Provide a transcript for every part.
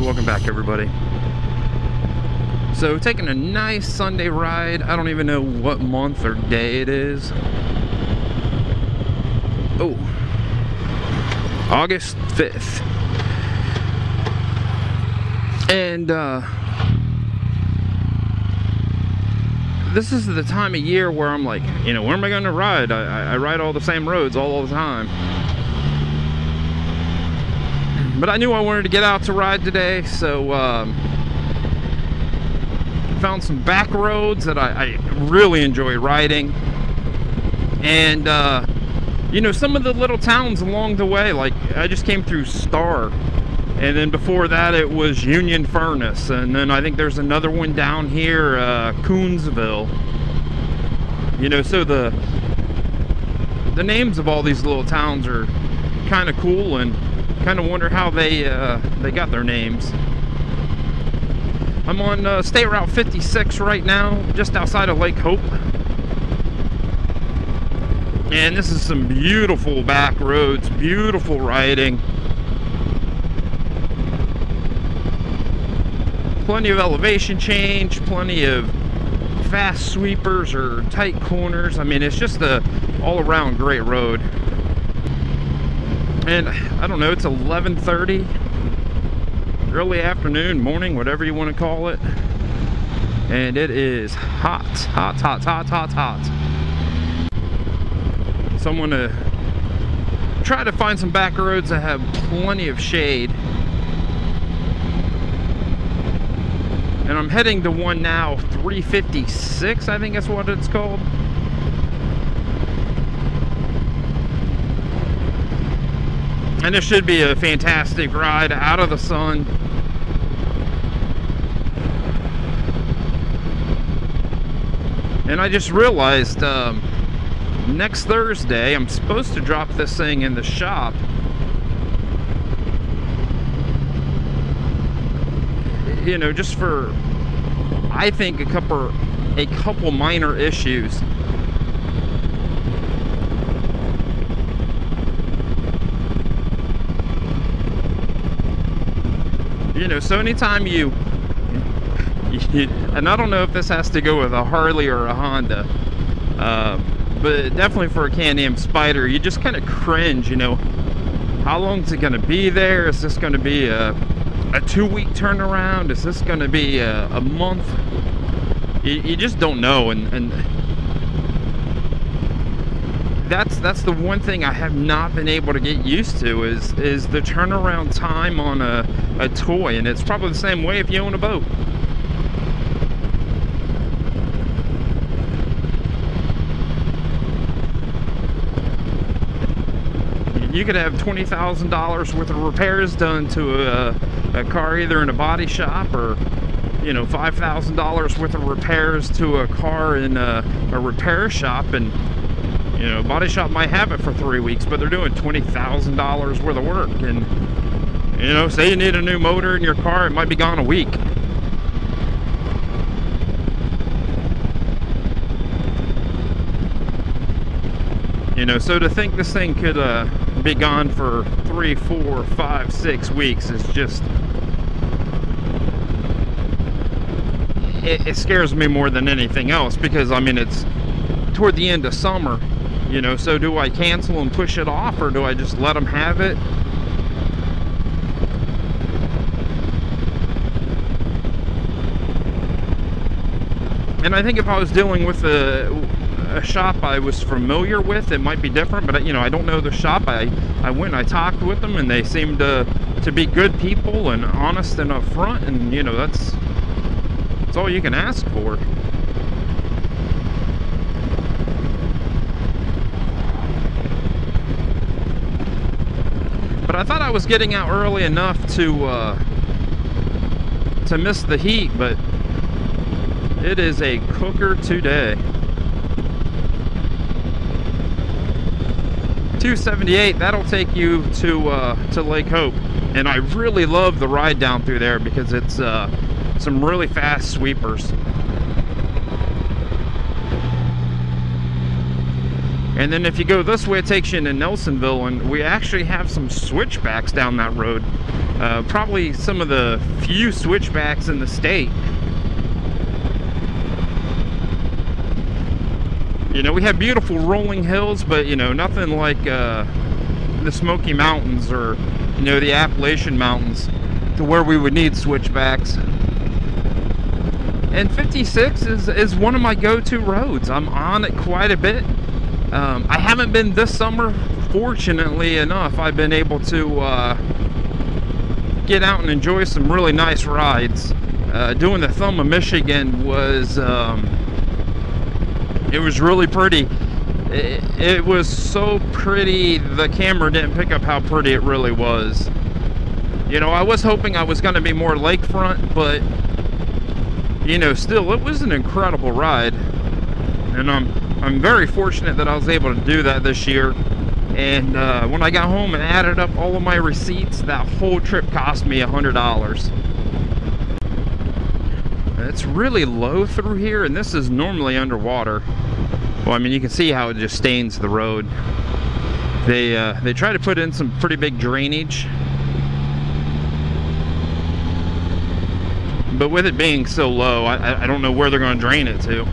welcome back everybody. So taking a nice Sunday ride. I don't even know what month or day it is. Oh, August 5th. And this is the time of year where I'm like, you know, where am I going to ride? I ride all the same roads all the time. But I knew I wanted to get out to ride today, so found some back roads that I really enjoy riding. And you know, some of the little towns along the way, like I just came through Star, and then before that it was Union Furnace, and then I think there's another one down here, Coonsville. You know, so the names of all these little towns are kind of cool, and kind of wonder how they got their names. I'm on State Route 56 right now, just outside of Lake Hope. And this is some beautiful back roads, beautiful riding. Plenty of elevation change, plenty of fast sweepers or tight corners. I mean, it's just a all-around great road. And I don't know, it's 11:30, early afternoon, morning, whatever you want to call it. And it is hot, hot, hot, hot, hot, hot. So I'm going to try to find some back roads that have plenty of shade. And I'm heading to one now, 356, I think that's what it's called. And this should be a fantastic ride out of the sun. And I just realized next Thursday I'm supposed to drop this thing in the shop. You know, just for, I think, a couple minor issues. You know, so anytime you, and I don't know if this has to go with a Harley or a Honda, but definitely for a Can-Am Spyder, you just kind of cringe, you know, how long is it going to be there? Is this going to be a 2-week turnaround? Is this going to be a month? You just don't know, and that's the one thing I have not been able to get used to is the turnaround time on a toy. And it's probably the same way if you own a boat. You could have $20,000 worth of repairs done to a car, either in a body shop, or, you know, $5,000 worth of repairs to a car in a repair shop, and you know, body shop might have it for 3 weeks, but they're doing $20,000 worth of work. And, you know, say you need a new motor in your car, it might be gone a week. You know, so to think this thing could be gone for 3, 4, 5, 6 weeks is just, it scares me more than anything else, because I mean, it's toward the end of summer. You know, so do I cancel and push it off, or do I just let them have it? And I think if I was dealing with a shop I was familiar with, it might be different, but you know, I don't know the shop. I went and I talked with them, and they seemed to be good people and honest and upfront, and you know, that's all you can ask for. But I thought I was getting out early enough to miss the heat, but it is a cooker today. 278, that'll take you to Lake Hope, and I really love the ride down through there because it's some really fast sweepers. And then if you go this way, it takes you into Nelsonville, and we actually have some switchbacks down that road. Probably some of the few switchbacks in the state. You know, we have beautiful rolling hills, but, you know, nothing like the Smoky Mountains or, you know, the Appalachian Mountains to where we would need switchbacks. And 56 is one of my go-to roads. I'm on it quite a bit. I haven't been this summer. Fortunately enough, I've been able to get out and enjoy some really nice rides. Doing the Thumb of Michigan was it was really pretty. It was so pretty, the camera didn't pick up how pretty it really was. You know, I was hoping I was going to be more lakefront, but, you know, still, it was an incredible ride. And I'm very fortunate that I was able to do that this year. And when I got home and added up all of my receipts, that whole trip cost me $100. It's really low through here, and this is normally underwater. Well, I mean, you can see how it just stains the road. They try to put in some pretty big drainage, but with it being so low, I don't know where they're going to drain it to.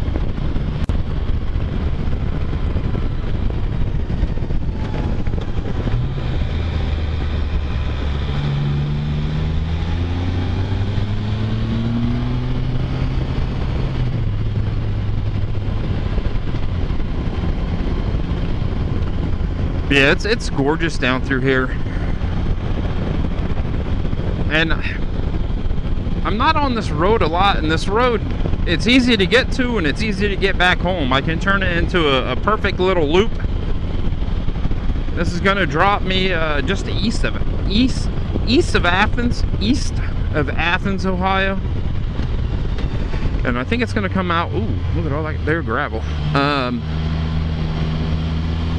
Yeah, it's gorgeous down through here. And I'm not on this road a lot, and this road, it's easy to get to and it's easy to get back home. I can turn it into a perfect little loop. This is going to drop me just east of Athens, Ohio. And I think it's going to come out, ooh, look at all that, there's gravel.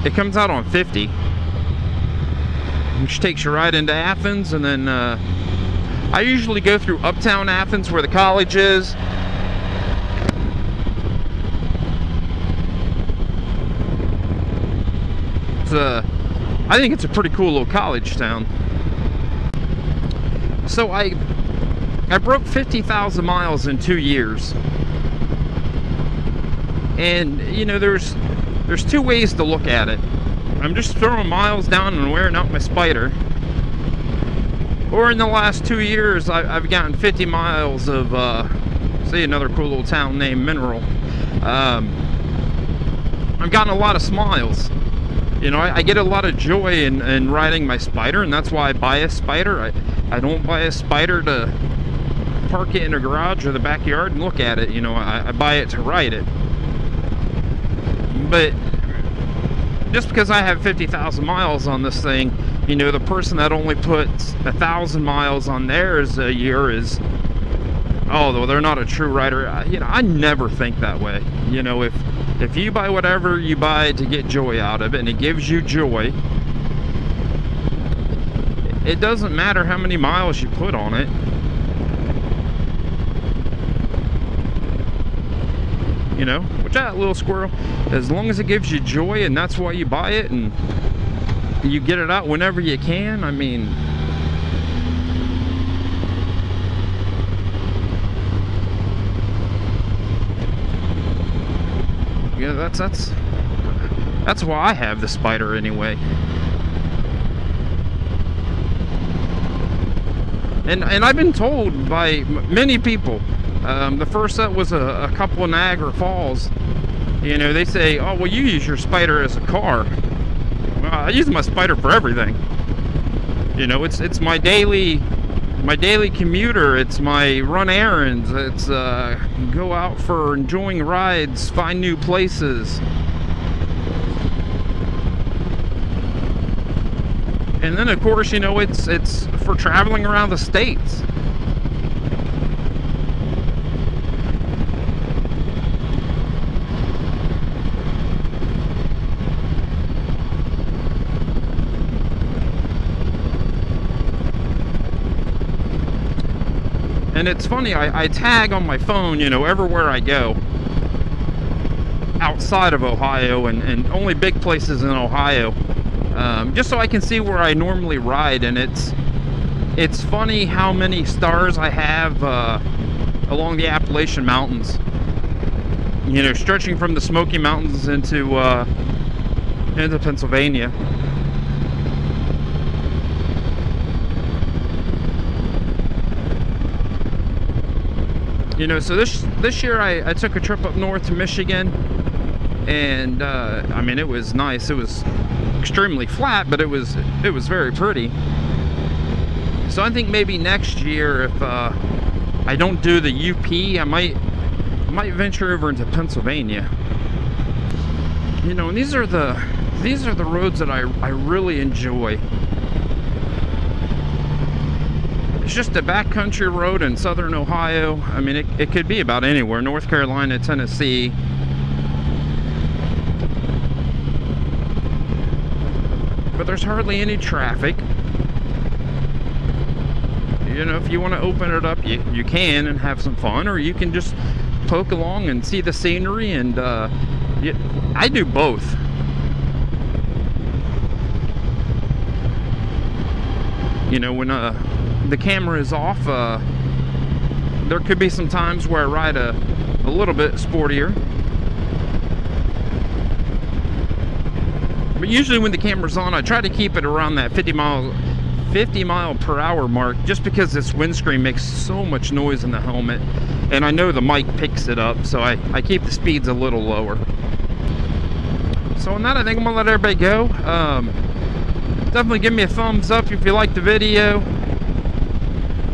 It comes out on 50, which takes you right into Athens, and then I usually go through uptown Athens where the college is. I think it's a pretty cool little college town. So I broke 50,000 miles in 2 years, and you know, there's two ways to look at it. I'm just throwing miles down and wearing out my Spyder. Or in the last 2 years, I've gotten 50 miles of, say, another cool little town named Mineral. I've gotten a lot of smiles. You know, I get a lot of joy in riding my Spyder, and that's why I buy a Spyder. I don't buy a Spyder to park it in a garage or the backyard and look at it. You know, I buy it to ride it. But just because I have 50,000 miles on this thing, you know, the person that only puts 1,000 miles on theirs a year is, oh, though they're not a true rider. You know, I never think that way. You know, if you buy whatever you buy to get joy out of it, and it gives you joy, it doesn't matter how many miles you put on it. You know, which that little squirrel, as long as it gives you joy and that's why you buy it and you get it out whenever you can, I mean, yeah, that's why I have the Spyder anyway. And I've been told by many people, the first set was a couple of Niagara Falls. You know, they say, oh, well, you use your Spyder as a car. Well, I use my Spyder for everything. You know, it's my daily commuter. It's my run errands. It's go out for enjoying rides, find new places. And then, of course, you know, it's for traveling around the states. And it's funny, I tag on my phone, you know, everywhere I go. outside of Ohio and only big places in Ohio, just so I can see where I normally ride. And it's funny how many stars I have along the Appalachian Mountains, you know, stretching from the Smoky Mountains into Pennsylvania. You know, so this year I took a trip up north to Michigan, and I mean, it was nice. It was extremely flat, but it was very pretty. So I think maybe next year, if I don't do the UP, I might venture over into Pennsylvania. You know, and these are the roads that I really enjoy. It's just a backcountry road in southern Ohio. I mean, it could be about anywhere. North Carolina, Tennessee. But there's hardly any traffic. You know, if you want to open it up, you can and have some fun, or you can just poke along and see the scenery. And I do both. You know, when the camera is off, there could be some times where I ride a little bit sportier. But usually when the camera's on, I try to keep it around that 50 mile per hour mark, just because this windscreen makes so much noise in the helmet, and I know the mic picks it up, so I keep the speeds a little lower. So on that, I think I'm gonna let everybody go. Definitely give me a thumbs up if you like the video.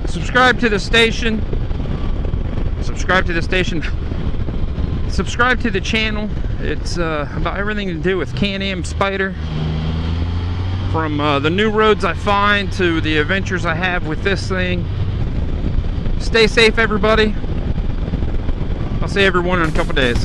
Subscribe to the station. Subscribe to the channel. It's about everything to do with Can-Am Spyder. From the new roads I find to the adventures I have with this thing. Stay safe, everybody. I'll see everyone in a couple days.